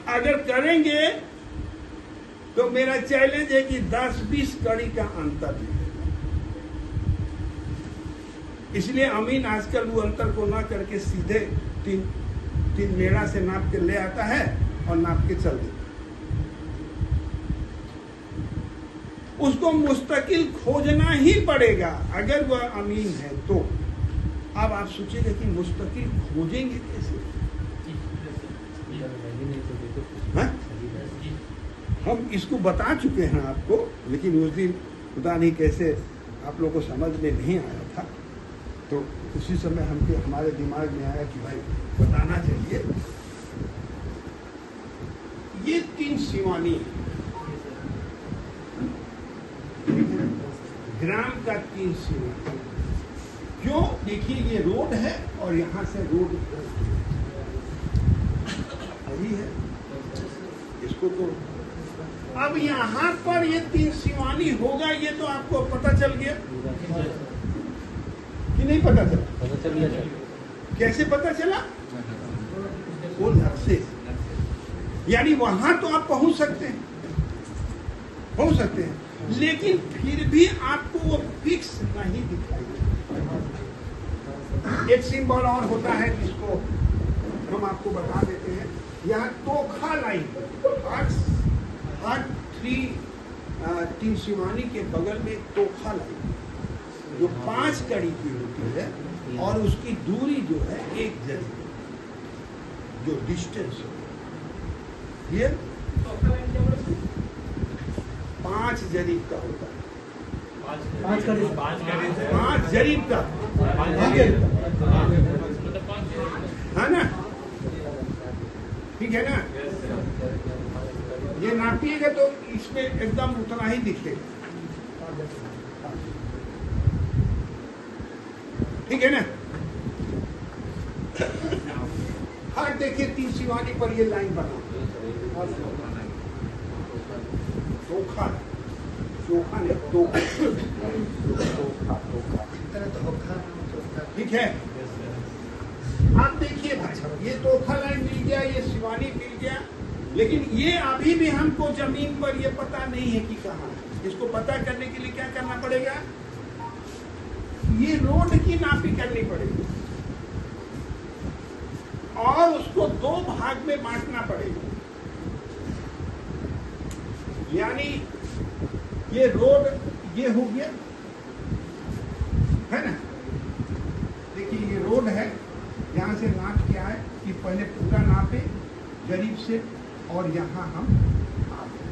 अगर करेंगे तो मेरा चैलेंज है कि 10-20 कड़ी का अंतर मिलेगा। इसलिए अमीन आजकल वो अंतर को ना करके सीधे 3 मेड़ा से नाप के ले आता है और नाप के चल देता है। उसको मुस्तकिल खोजना ही पड़ेगा अगर वह अमीन है तो। अब आप सोचिएगा कि मुस्तकिल खोजेंगे कैसे? हाँ? हम इसको बता चुके हैं आपको, लेकिन उस दिन पता नहीं कैसे आप लोगों को समझ में नहीं आया था, तो उसी समय हमारे दिमाग में आया कि भाई बताना चाहिए। ये 3 सिवानी है, ग्राम का 3 सिवानी। क्यों? देखिए ये रोड है और यहाँ से रोड वही है, इसको तो अब यहाँ पर ये 3 सिवानी होगा, ये तो आपको पता चल गया कि नहीं पता चला? पता चल गया। कैसे पता चला? वो नक्शे, यानी वहां तो आप पहुंच सकते हैं, लेकिन फिर भी आपको वो फिक्स नहीं दिखाई देता। एक सिंबल और होता है जिसको हम आपको बता देते हैं। यहाँ तोखा लाइन हर 3 सिवानी के बगल में तोखा लाइन जो 5 कड़ी की होती है और उसकी दूरी जो है 1 जरीब, जो डिस्टेंस है ये 5 जरीब का होता है। 5 जरीब का है ना? ठीक है ना? ये नापिएगा तो इसमें एकदम उतना ही दिखेगा। ठीक है ना? हर देखिए 3 सिवानी पर ये लाइन बना चोखा नहीं, ठीक है। आप देखिए भाई, ये तोखा लाइन मिल गया, ये सिवानी मिल गया, लेकिन ये अभी भी हमको जमीन पर ये पता नहीं है कि कहाँ है। इसको पता करने के लिए क्या करना पड़ेगा? ये रोड की नापी करनी पड़ेगी और उसको 2 भाग में बांटना पड़ेगा। यानी ये रोड ये हो गया है ना? देखिए ये रोड है, यहाँ से नाप क्या है कि पहले पूरा नापे जरीब से और यहाँ हम आते।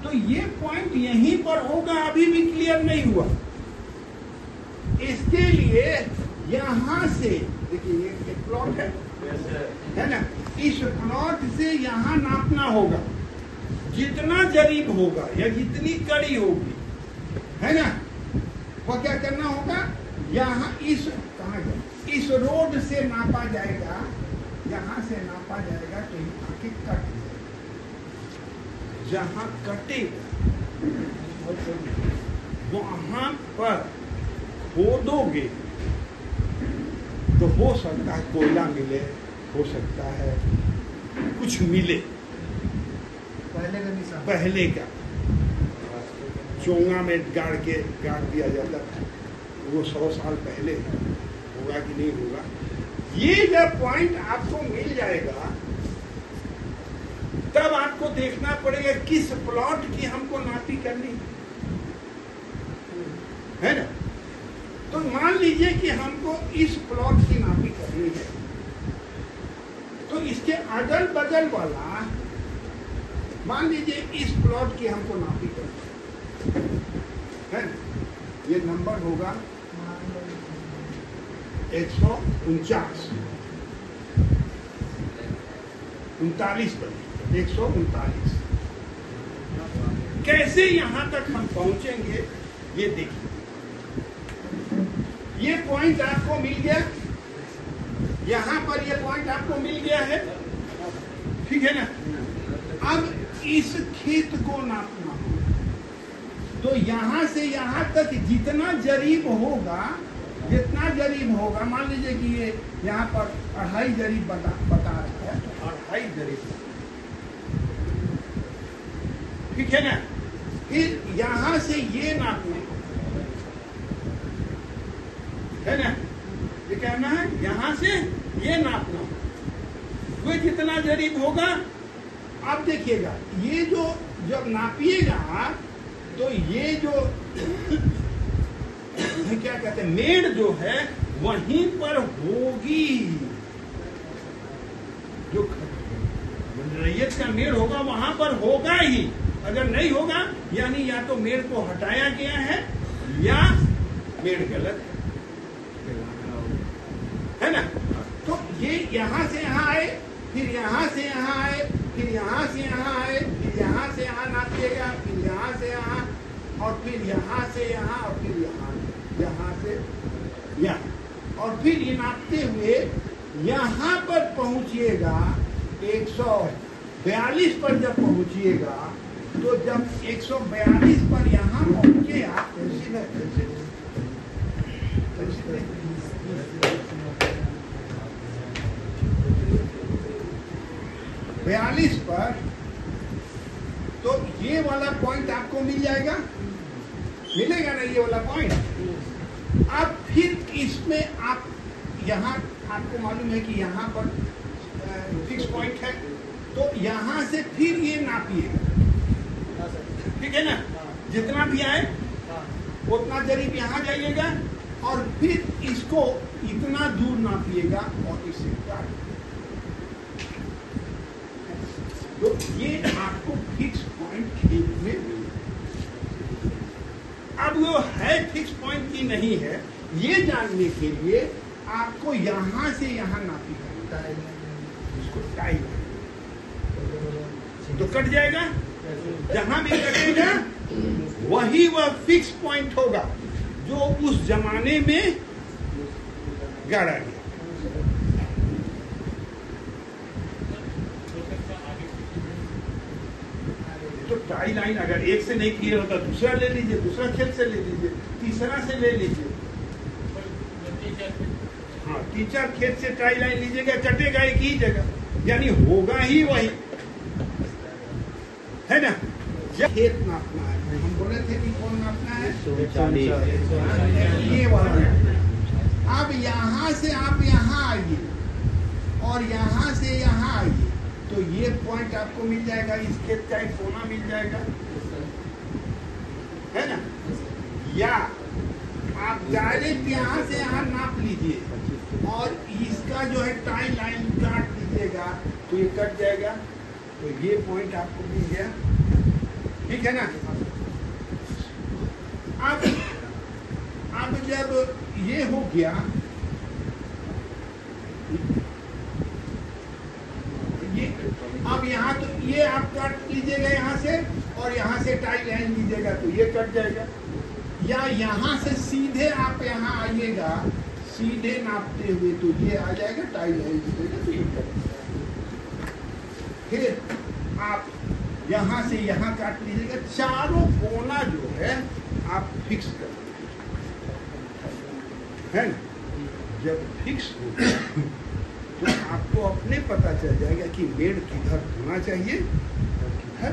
तो ये पॉइंट यहीं पर होगा, अभी भी क्लियर नहीं हुआ। इसके लिए यहाँ से देखिए ये एक प्लॉट है ना? इस प्लॉट से यहाँ नापना होगा, जितना जरीब होगा या जितनी कड़ी होगी, है ना? वो क्या करना होगा? यहाँ इस रोड से नापा जाएगा, यहाँ से नापा जाएगा तो आके कट जाएगा। जहाँ कटेगा वहां पर खोदोगे तो हो सकता है कोयला मिले, हो सकता है कुछ मिले। पहले का चोंगा में गाड़ दिया जाता था, वो 100 साल पहले होगा कि नहीं होगा। ये जब पॉइंट आपको मिल जाएगा तब आपको देखना पड़ेगा किस प्लॉट की हमको नापी करनी है ना? तो मान लीजिए कि हमको इस प्लॉट की नापी करनी है, तो इसके अगल बगल वाला मान लीजिए इस प्लॉट की हमको नापी करनी है ना? ये नंबर होगा 149 139। कैसे यहां तक हम पहुंचेंगे ये देखिए। ये पॉइंट आपको मिल गया, यहां पर ये पॉइंट आपको मिल गया है, ठीक है ना? अब इस खेत को नापना होगा, तो यहां से यहां तक जितना जरीब होगा, मान लीजिए कि ये यहाँ पर 2.5 जरीब बता रहा है, तो 2.5 जरीब ठीक है ना। फिर यहां से ये नापना है ना, ये कहना है यहां से ये नापना, वो कितना करीब होगा। आप देखिएगा ये जो जब नापिएगा तो ये जो क्या कहते हैं मेड़ जो है वहीं पर होगी, जो रैयत का मेड़ होगा वहां पर होगा ही। अगर नहीं होगा यानी या तो मेड़ को हटाया गया है या मेड़ गलत है ना। तो ये यहां से यहां आए, फिर यहां से यहां आए, फिर यहां से यहां आए, फिर यहां से यहां नापिएगा, फिर यहां से यहां, और फिर यहां से यहां, और फिर यहां से यहां, और फिर ये नापते हुए यहां पर पहुंचिएगा 142 पर। जब पहुंचिएगा तो जब 142 पर यहां पहुंचे आप 42 पर, तो ये वाला पॉइंट आपको मिल जाएगा, मिलेगा ना ये वाला पॉइंट। अब फिर इसमें आप यहाँ आपको मालूम है कि यहाँ पर फिक्स पॉइंट है, तो यहाँ से फिर ये नापिएगा, ठीक है ना। जितना भी आए उतना करीब यहाँ जाइएगा और फिर इसको इतना दूर नापिएगा और इससे काट। तो ये आपको फिक्स पॉइंट खींचने में, अब वो है फिक्स पॉइंट की नहीं है, ये जानने के लिए आपको यहां से यहां नापी करता है, इसको टाई तो कट जाएगा। जहां भी कटेगा वही वह फिक्स पॉइंट होगा जो उस जमाने में गाड़ा गया। तो टाई लाइन अगर एक से नहीं क्लियर होता दूसरा ले लीजिए, दूसरा खेत से ले लीजिए, तीसरा से ले लीजिए। हाँ, 3-4 खेत से टाई लाइन लीजिएगा, कटेगा एक ही जगह, यानी होगा ही वही, है ना। जब खेत नापना है, हम बोले थे कि कौन नापना है, 140 ये वाला। अब यहाँ से आप यहाँ आइए और यहाँ से यहाँ आइए, तो ये पॉइंट आपको मिल जाएगा, इस खेत का एक कोना मिल जाएगा, है ना। या आप डायरेक्ट यहाँ से यहाँ नाप लीजिए और इसका जो है टाई लाइन काट लीजिएगा तो ये कट जाएगा, तो ये पॉइंट आपको मिल गया, ठीक है ना। अब जब ये हो गया, अब यहाँ तो ये आप काट लीजिएगा यहाँ से और यहाँ से टाई लाइन लीजिएगा तो ये कट जाएगा, या यहाँ से सीधे आप यहाँ आइएगा, सीधे नापते हुए तो ये आ जाएगा, टाई लाइन लीजिएगा तो ये कट जाएगा। फिर आप यहाँ से यहाँ काट लीजिएगा, चारों कोना जो है आप फिक्स कर है ना। जब फिक्स हो तो आपको अपने पता चल जाएगा कि मेड़ किधर होना चाहिए और किधर